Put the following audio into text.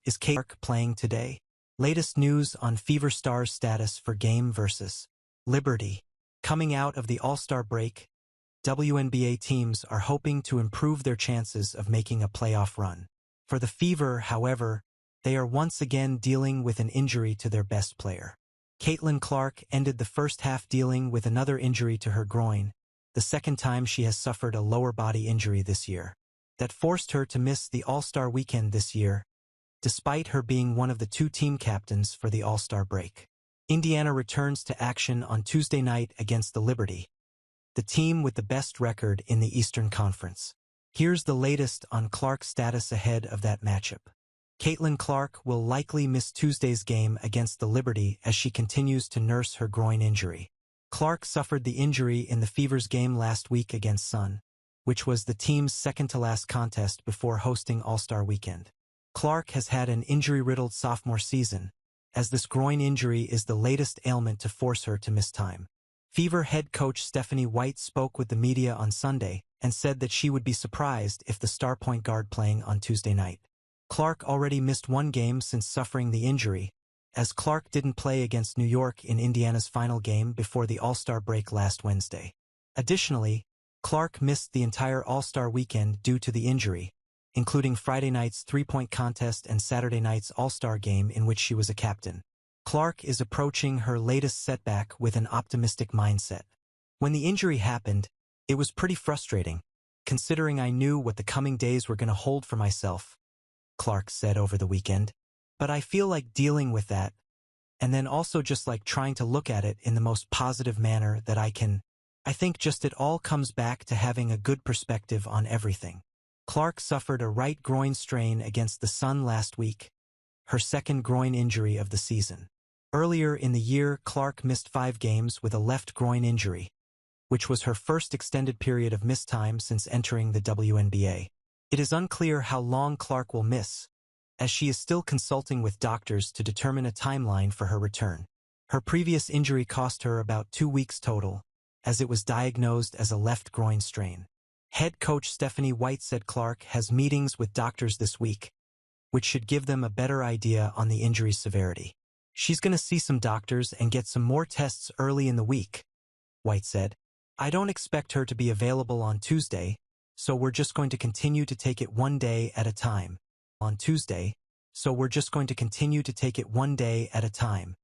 Is Clark playing today? Latest news on Fever Star's status for game versus Liberty. Coming out of the All-Star break, WNBA teams are hoping to improve their chances of making a playoff run. For the Fever, however, they are once again dealing with an injury to their best player. Caitlin Clark ended the first half dealing with another injury to her groin, the second time she has suffered a lower body injury this year. That forced her to miss the All-Star weekend this year, despite her being one of the two team captains for the All-Star break. Indiana returns to action on Tuesday night against the Liberty, the team with the best record in the Eastern Conference. Here's the latest on Clark's status ahead of that matchup. Caitlin Clark will likely miss Tuesday's game against the Liberty as she continues to nurse her groin injury. Clark suffered the injury in the Fever's game last week against Sun, which was the team's second-to-last contest before hosting All-Star Weekend. Clark has had an injury-riddled sophomore season, as this groin injury is the latest ailment to force her to miss time. Fever head coach Stephanie White spoke with the media on Sunday and said that she would be surprised if the star point guard playing on Tuesday night. Clark already missed one game since suffering the injury, as Clark didn't play against New York in Indiana's final game before the All-Star break last Wednesday. Additionally, Clark missed the entire All-Star weekend due to the injury, including Friday night's three-point contest and Saturday night's All-Star game in which she was a captain. Clark is approaching her latest setback with an optimistic mindset. When the injury happened, it was pretty frustrating, considering I knew what the coming days were going to hold for myself, Clark said over the weekend. But I feel like dealing with that, and then also just like trying to look at it in the most positive manner that I can. I think just it all comes back to having a good perspective on everything. Clark suffered a right groin strain against the Sun last week, her second groin injury of the season. Earlier in the year, Clark missed 5 games with a left groin injury, which was her first extended period of missed time since entering the WNBA. It is unclear how long Clark will miss, as she is still consulting with doctors to determine a timeline for her return. Her previous injury cost her about 2 weeks total, as it was diagnosed as a left groin strain. Head coach Stephanie White said Clark has meetings with doctors this week, which should give them a better idea on the injury's severity. She's going to see some doctors and get some more tests early in the week, White said. I don't expect her to be available on Tuesday, so we're just going to continue to take it one day at a time. On Tuesday, so we're just going to continue to take it one day at a time,